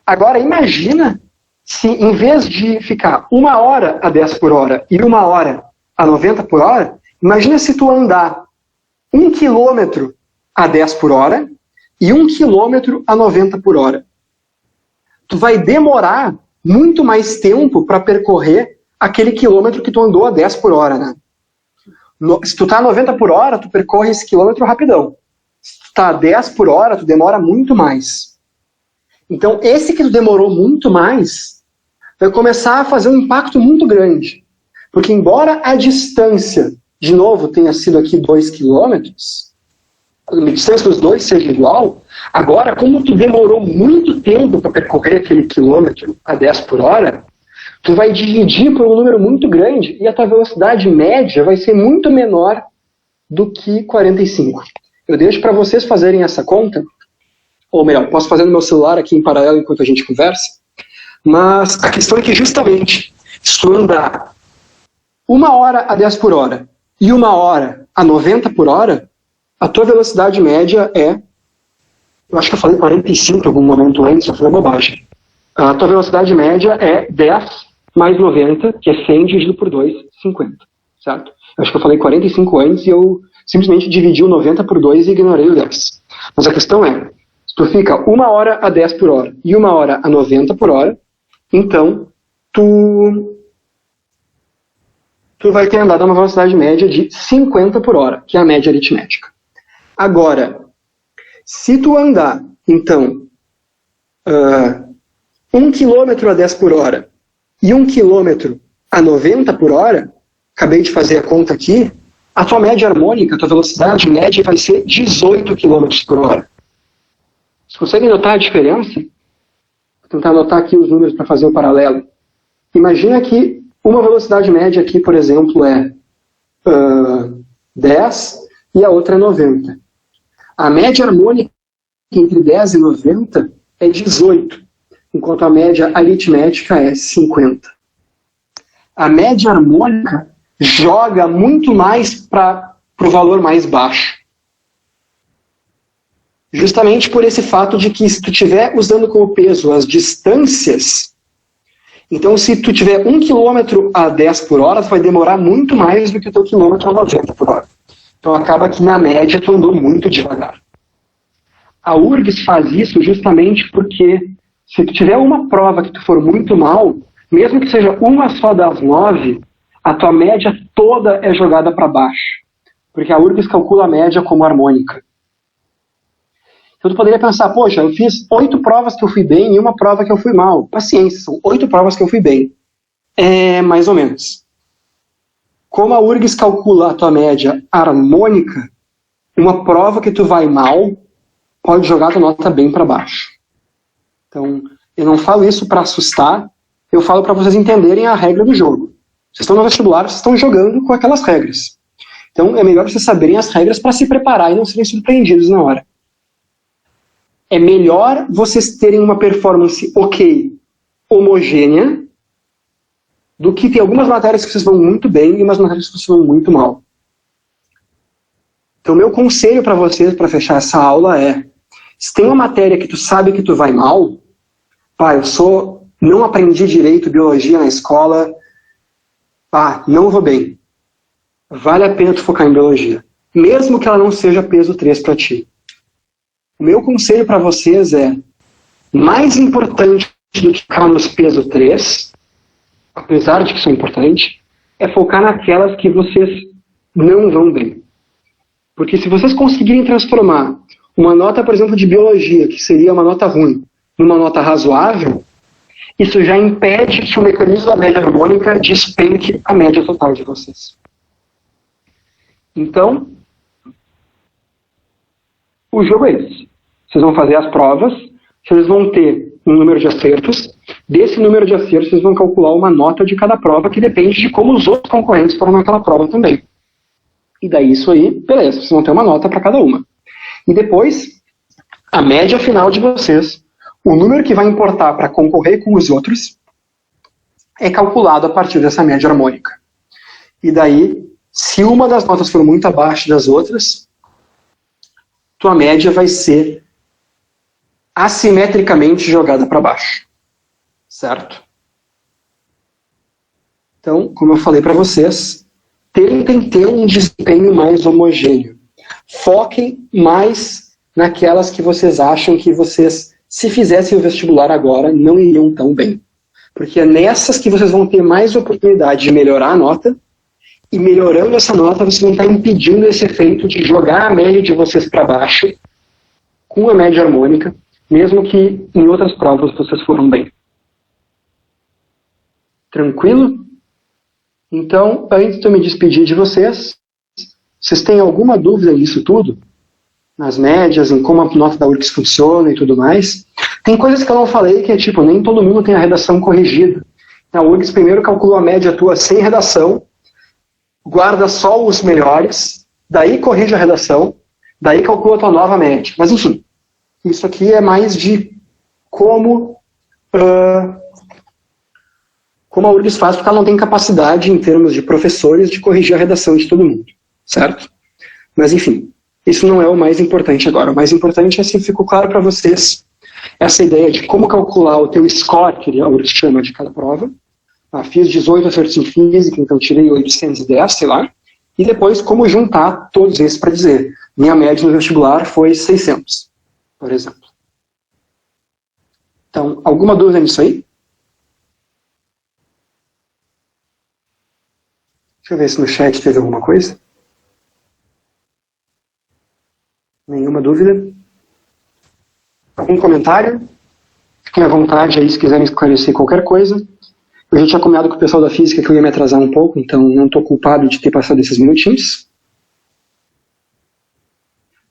Agora, imagina se em vez de ficar 1 hora a 10 por hora e 1 hora a 90 por hora, imagina se tu andar 1 quilômetro a 10 por hora e 1 quilômetro a 90 por hora. Tu vai demorar muito mais tempo para percorrer aquele quilômetro que tu andou a 10 por hora, né? Se tu tá a 90 por hora, tu percorre esse quilômetro rapidão. Se tu tá a 10 por hora, tu demora muito mais. Então, esse que tu demorou muito mais, vai começar a fazer um impacto muito grande. Porque embora a distância, de novo, tenha sido aqui 2 quilômetros, a distância dos dois seja igual, agora, como tu demorou muito tempo para percorrer aquele quilômetro a 10 por hora, tu vai dividir por um número muito grande e a tua velocidade média vai ser muito menor do que 45. Eu deixo para vocês fazerem essa conta, ou melhor, posso fazer no meu celular aqui em paralelo enquanto a gente conversa, mas a questão é que justamente se tu andar 1 hora a 10 por hora e 1 hora a 90 por hora, a tua velocidade média é, eu acho que eu falei 45 em algum momento antes, eu falei bobagem. A tua velocidade média é 10 mais 90, que é 100 dividido por 2, 50, certo? Eu acho que eu falei 45 antes e eu simplesmente dividi o 90 por 2 e ignorei o 10. Mas a questão é, se tu fica 1 hora a 10 por hora e 1 hora a 90 por hora, então tu vai ter andado a uma velocidade média de 50 por hora, que é a média aritmética. Agora, se tu andar, então, 1 km a 10 por hora e 1 km a 90 por hora, acabei de fazer a conta aqui, a tua média harmônica, a tua velocidade média vai ser 18 km por hora. Vocês conseguem notar a diferença? Vou tentar anotar aqui os números para fazer o paralelo. Imagina que uma velocidade média aqui, por exemplo, é 10 e a outra é 90. A média harmônica entre 10 e 90 é 18, enquanto a média aritmética é 50. A média harmônica joga muito mais para o valor mais baixo. Justamente por esse fato de que se tu estiver usando como peso as distâncias, então se tu tiver 1 km a 10 por hora, tu vai demorar muito mais do que o teu quilômetro a 90 por hora. Então acaba que na média tu andou muito devagar. A URGS faz isso justamente porque se tu tiver uma prova que tu for muito mal, mesmo que seja uma só das 9, a tua média toda é jogada para baixo. Porque a URGS calcula a média como harmônica. Então tu poderia pensar, poxa, eu fiz 8 provas que eu fui bem e uma prova que eu fui mal. Paciência, são 8 provas que eu fui bem. É mais ou menos. Como a URGS calcula a tua média harmônica, uma prova que tu vai mal pode jogar a tua nota bem para baixo. Então, eu não falo isso para assustar, eu falo para vocês entenderem a regra do jogo. Vocês estão no vestibular, vocês estão jogando com aquelas regras. Então, é melhor vocês saberem as regras para se preparar e não serem surpreendidos na hora. É melhor vocês terem uma performance ok, homogênea, do que ter algumas matérias que vocês vão muito bem e umas matérias que vocês vão muito mal. Então, meu conselho para vocês, para fechar essa aula é, se tem uma matéria que tu sabe que tu vai mal, não aprendi direito biologia na escola, não vou bem. Vale a pena tu focar em biologia, mesmo que ela não seja peso 3 para ti. O meu conselho para vocês é, mais importante do que ficar nos peso 3, apesar de que isso é importante, é focar naquelas que vocês não vão bem. Porque se vocês conseguirem transformar uma nota, por exemplo, de biologia, que seria uma nota ruim, numa nota razoável, isso já impede que o mecanismo da média harmônica despenque a média total de vocês. Então, o jogo é esse. Vocês vão fazer as provas, vocês vão ter um número de acertos, desse número de acertos vocês vão calcular uma nota de cada prova, que depende de como os outros concorrentes foram naquela prova também. E daí isso aí, beleza, vocês vão ter uma nota para cada uma. E depois, a média final de vocês, o número que vai importar para concorrer com os outros, é calculado a partir dessa média harmônica. E daí, se uma das notas for muito abaixo das outras, tua média vai ser assimetricamente jogada para baixo. Certo? Então, como eu falei para vocês, tentem ter um desempenho mais homogêneo. Foquem mais naquelas que vocês acham que vocês, se fizessem o vestibular agora, não iriam tão bem. Porque é nessas que vocês vão ter mais oportunidade de melhorar a nota E melhorando essa nota, vocês vão estar impedindo esse efeito de jogar a média de vocês para baixo com a média harmônica, mesmo que em outras provas vocês foram bem. Tranquilo? Então, antes de eu me despedir de vocês, vocês têm alguma dúvida nisso tudo? Nas médias, em como a nota da URGS funciona e tudo mais? Tem coisas que eu não falei que é tipo, nem todo mundo tem a redação corrigida. A URGS primeiro calcula a média tua sem redação, guarda só os melhores, daí corrige a redação, daí calcula a tua nova média. Mas enfim, isso aqui é mais de como a URGS faz, porque ela não tem capacidade, em termos de professores, de corrigir a redação de todo mundo, certo? Mas enfim, isso não é o mais importante agora. O mais importante é se ficou claro para vocês essa ideia de como calcular o teu score, que a URGS chama de cada prova. Fiz 18 acertos em física, então tirei 810, sei lá. E depois como juntar todos esses para dizer, minha média no vestibular foi 600, por exemplo. Então, alguma dúvida nisso aí? Deixa eu ver se no chat teve alguma coisa. Nenhuma dúvida? Algum comentário? Fiquem à vontade aí se quiserem esclarecer qualquer coisa. Eu já tinha combinado com o pessoal da física que eu ia me atrasar um pouco, então não estou culpado de ter passado esses minutinhos.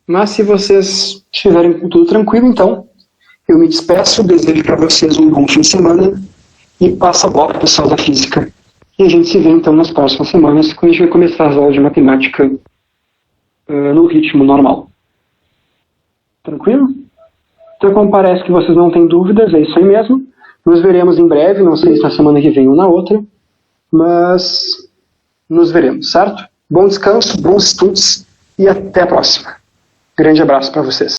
Mas se vocês estiverem com tudo tranquilo, então eu me despeço, desejo para vocês um bom fim de semana e passo a bola para o pessoal da física. E a gente se vê então nas próximas semanas, quando a gente vai começar as aulas de matemática no ritmo normal. Tranquilo? Então, como parece que vocês não têm dúvidas, é isso aí mesmo. Nos veremos em breve, não sei se na semana que vem ou na outra, mas nos veremos, certo? Bom descanso, bons estudos e até a próxima. Grande abraço para vocês.